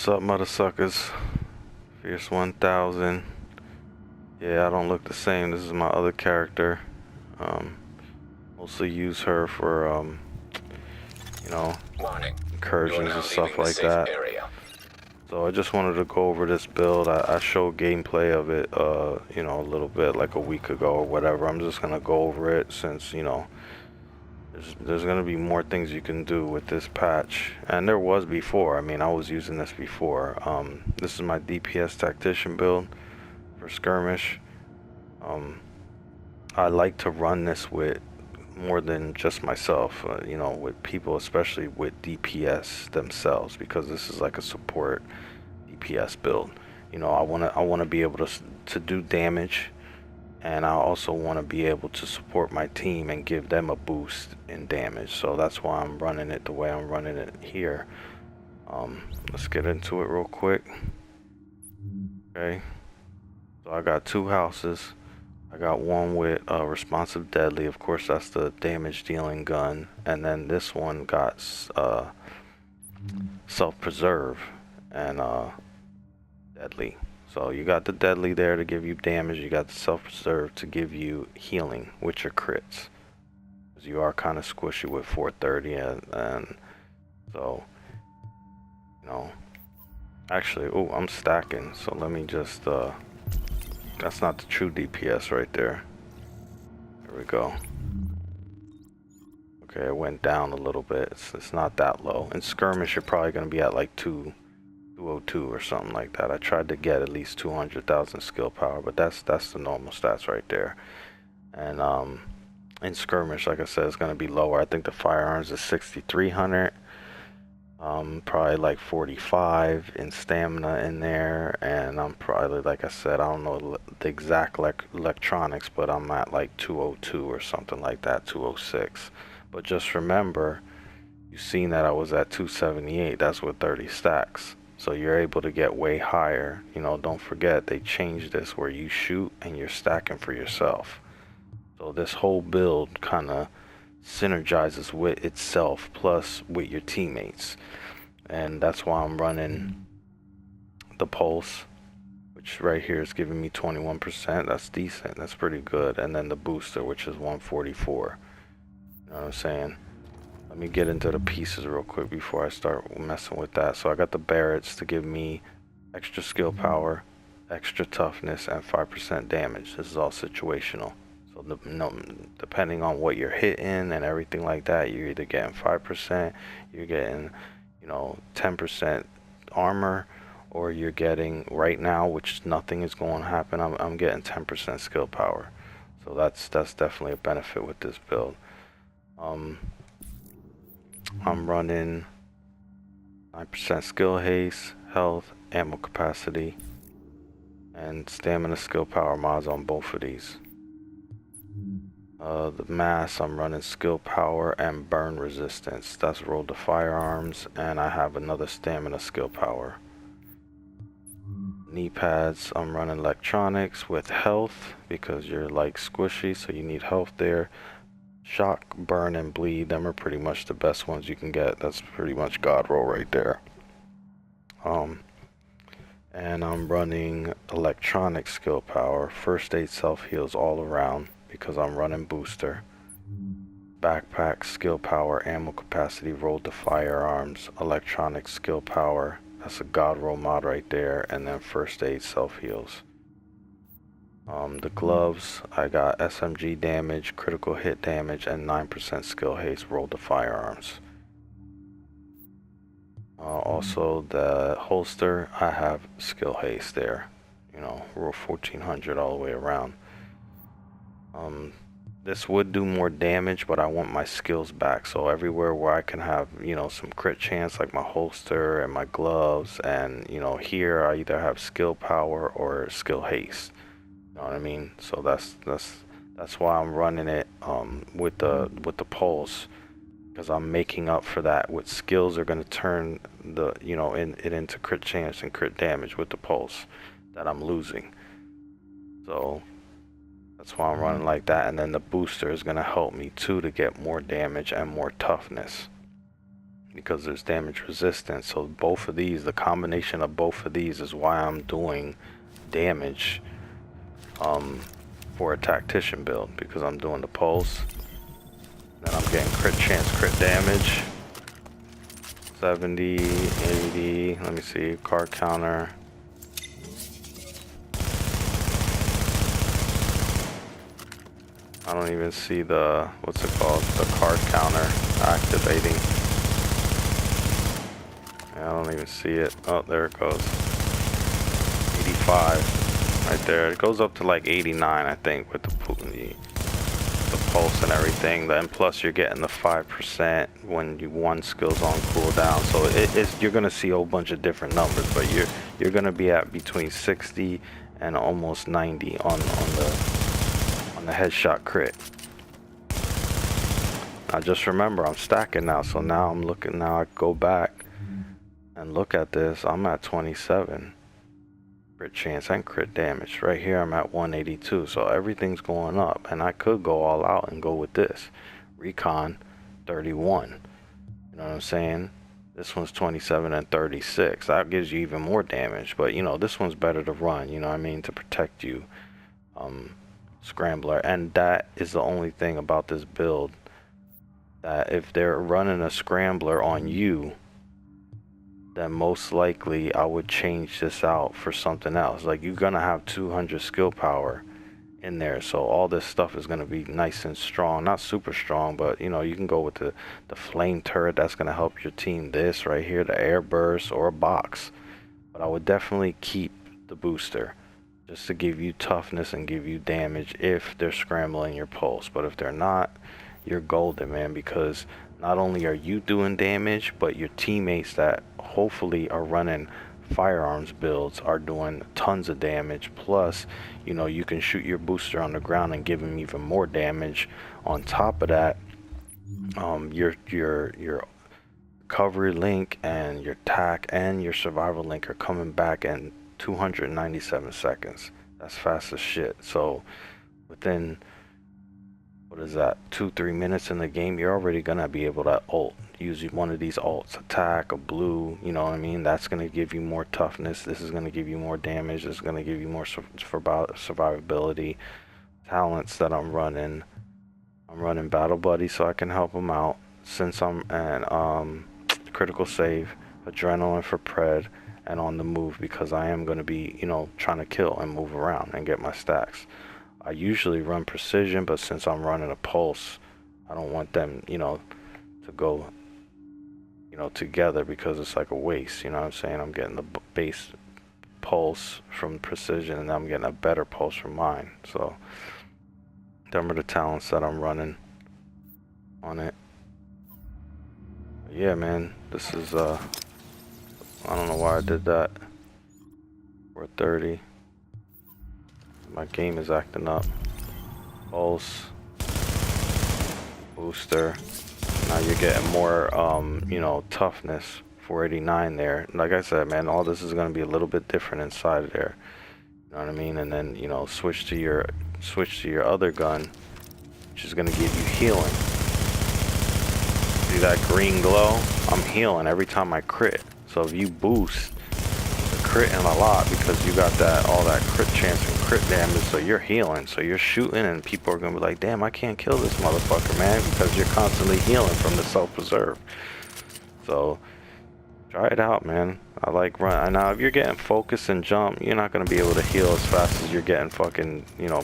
What's up, mother suckers? Fierce1000. Yeah, I don't look the same. This is my other character. Mostly use her for you know, incursions and stuff like that. So I just wanted to go over this build. I showed gameplay of it, you know, a little bit like a week ago or whatever. I'm just gonna go over it since, you know, there's gonna be more things you can do with this patch, and there was before. I mean, I was using this before. This is my DPS Tactician build for Skirmish. I like to run this with more than just myself, you know, with people, especially with DPS themselves, because this is like a support DPS build. You know, I wanna be able to do damage, and I also want to be able to support my team and give them a boost in damage. So that's why I'm running it the way I'm running it here. Let's get into it real quick. Okay, so I got two houses. I got one with responsive deadly, of course that's the damage dealing gun, and then this one got self-preserve and deadly. So you got the deadly there to give you damage, you got the self-preserve to give you healing with your crits. Because you are kind of squishy with 430 and so, you know, actually, oh, I'm stacking, so let me just, that's not the true DPS right there. There we go. Okay, it went down a little bit, it's not that low. In Skirmish, you're probably going to be at like 202 or something like that. I tried to get at least 200,000 skill power, but that's the normal stats right there. And in Skirmish, like I said, it's going to be lower. I think the firearms is 6,300, probably like 45 in stamina in there, and I'm probably, like I said, I don't know the exact electronics, but I'm at like 202 or something like that, 206. But just remember, you've seen that I was at 278. That's with 30 stacks. So you're able to get way higher. You know, don't forget they changed this where you shoot and you're stacking for yourself. So this whole build kind of synergizes with itself plus with your teammates. And that's why I'm running the pulse, which right here is giving me 21%. That's decent. That's pretty good. And then the booster, which is 144. You know what I'm saying? Let me get into the pieces real quick before I start messing with that. So I got the Barretts to give me extra skill power, extra toughness, and 5% damage. This is all situational. So depending on what you're hitting and everything like that, you're either getting 5%, you're getting, you know, 10% armor, or you're getting, right now, which nothing is going to happen, I'm getting 10% skill power. So that's definitely a benefit with this build. I'm running 9% skill haste, health, ammo capacity, and stamina skill power mods on both of these. The mass, I'm running skill power and burn resistance. That's rolled to firearms, and I have another stamina skill power. Knee pads, I'm running electronics with health because you're like squishy, so you need health there. Shock, burn, and bleed, them are pretty much the best ones you can get. That's pretty much god roll right there. And I'm running electronic skill power, first aid, self heals all around because I'm running booster. Backpack, skill power, ammo capacity, rolled to firearms, electronic skill power, that's a god roll mod right there, and then first aid, self heals. The gloves, I got SMG damage, critical hit damage, and 9% skill haste rolled to firearms. Also the holster, I have skill haste there, you know, roll 1400 all the way around. This would do more damage, but I want my skills back, so everywhere where I can have, you know, some crit chance, like my holster and my gloves, and, you know, here I either have skill power or skill haste. You know what I mean? So that's why I'm running it with the pulse, because I'm making up for that with skills are going to turn the, you know, it into crit chance and crit damage with the pulse that I'm losing. So that's why I'm running like that, and then the booster is going to help me too to get more damage and more toughness. because there's damage resistance. So both of these, the combination of both of these is why I'm doing damage for a tactician build, because I'm doing the pulse, then I'm getting crit chance, crit damage, 70, 80, let me see, card counter. I don't even see the, what's it called, the card counter activating. I don't even see it. Oh, there it goes. 85 right there. It goes up to like 89, I think, with the pulse and everything. Then plus you're getting the 5% when one skill's on cooldown. So you're gonna see a whole bunch of different numbers, but you're gonna be at between 60 and almost 90 on the headshot crit. Now just remember, I'm stacking now, so now I'm looking. Now I go back and look at this. I'm at 27 crit chance and crit damage. Right here I'm at 182, so everything's going up, and I could go all out and go with this recon 31. You know what I'm saying? This one's 27 and 36. That gives you even more damage, but you know, this one's better to run, you know what I mean, to protect you. Scrambler, and that is the only thing about this build, that if they're running a scrambler on you, then most likely I would change this out for something else. Like, you're gonna have 200 skill power in there, so all this stuff is gonna be nice and strong. Not super strong, but you know, you can go with the flame turret. That's gonna help your team. This right here, the air burst, or a box. But I would definitely keep the booster, just to give you toughness and give you damage if they're scrambling your pulse. But if they're not, you're golden, man, because not only are you doing damage, but your teammates that hopefully are running firearms builds are doing tons of damage. Plus, you know, you can shoot your booster on the ground and give him even more damage. On top of that, your recovery link and your tac and your survival link are coming back in 297 seconds. That's fast as shit. So within, what is that, 2-3 minutes in the game, you're already gonna be able to ult, use one of these ults, attack, a blue, you know what I mean? That's gonna give you more toughness. This is gonna give you more damage. This is gonna give you more survivability. Talents that I'm running Battle Buddy so I can help them out, since I'm critical save, adrenaline for pred, and on the move, because I am going to be, you know, trying to kill and move around and get my stacks. I usually run precision, but since I'm running a pulse, I don't want them, you know, to go, you know, together, because it's like a waste, you know what I'm saying? I'm getting the base pulse from precision, and I'm getting a better pulse from mine. So them are the talents that I'm running on it. But yeah, man, this is I don't know why I did that. 430. My game is acting up. Pulse. Booster. Now you're getting more, you know, toughness. 489 there. Like I said, man, all this is going to be a little bit different inside of there. You know what I mean? And then, you know, switch to your other gun, which is going to give you healing. See that green glow? I'm healing every time I crit. So if you boost, you're critting a lot, because you got all that crit chance and crit damage, so you're healing, so you're shooting, and people are gonna be like, damn, I can't kill this motherfucker, man, because you're constantly healing from the self-preserve. So try it out, man. I like run. And now if you're getting focus and jump, you're not gonna be able to heal as fast as you're getting fucking, you know,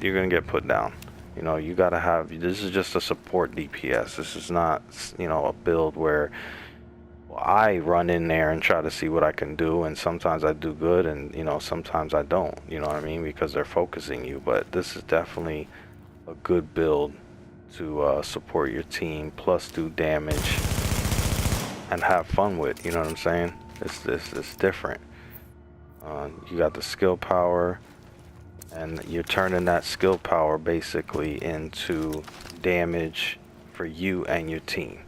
you're gonna get put down. You know, you gotta have, this is just a support DPS. This is not, you know, a build where I run in there and try to see what I can do, and sometimes I do good, and you know, sometimes I don't, you know what I mean, because they're focusing you. But this is definitely a good build to support your team, plus do damage and have fun with, you know what I'm saying? It's different. You got the skill power, and you're turning that skill power basically into damage for you and your team.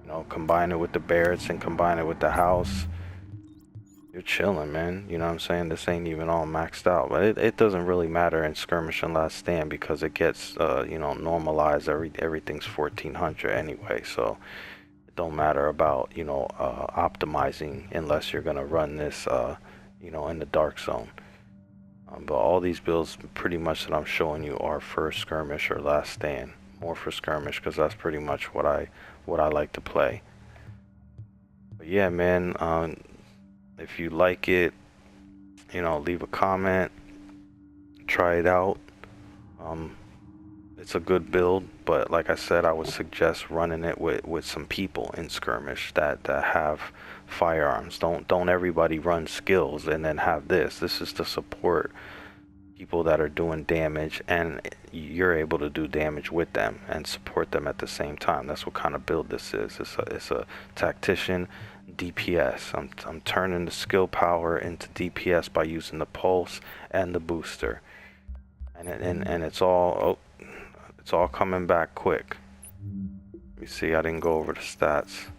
You know, combine it with the barracks and combine it with the house, you're chilling, man. You know what I'm saying? This ain't even all maxed out, but it doesn't really matter in Skirmish and Last Stand, because it gets you know, normalized. Everything's 1400 anyway, so don't matter about, you know, optimizing unless you're gonna run this, you know, in the dark zone. But all these builds pretty much that I'm showing you are for skirmish or last stand. More for skirmish because that's pretty much what I like to play. But yeah, man, if you like it, you know, leave a comment, try it out. It's a good build, but like I said, I would suggest running it with some people in skirmish that have firearms. Don't everybody run skills and then have this. This is to support people that are doing damage, and you're able to do damage with them and support them at the same time. That's what kind of build this is. It's a tactician DPS. I'm turning the skill power into DPS by using the pulse and the booster, and it's all it's all coming back quick. Let me see, I didn't go over the stats.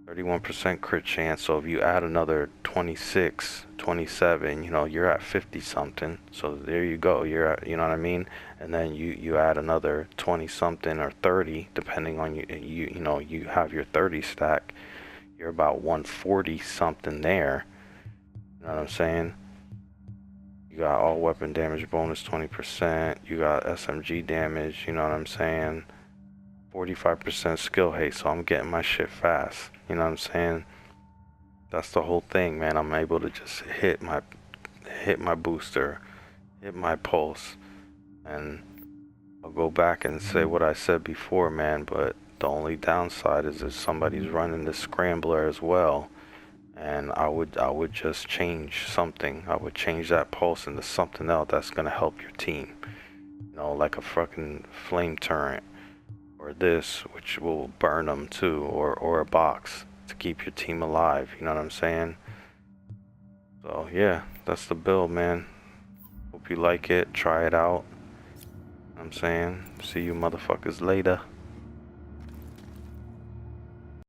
31% crit chance, so if you add another 26, 27, you know, you're at 50 something. So there you go, you're at, you know what I mean? And then you add another 20 something or 30, depending on you know, you have your 30 stack, you're about 140 something there. You know what I'm saying? You got all weapon damage bonus 20%, you got SMG damage, you know what I'm saying? 45% skill haste, so I'm getting my shit fast. You know what I'm saying? That's the whole thing, man. I'm able to just hit my booster, hit my pulse, and I'll go back and say what I said before, man. But the only downside is if somebody's running the scrambler as well, and I would just change something. I would change that pulse into something else that's gonna help your team. You know, like a fucking flame turret. Or this, which will burn them too, or a box to keep your team alive, you know what I'm saying? So yeah, that's the build, man. Hope you like it, try it out. You know what I'm saying, see you motherfuckers later.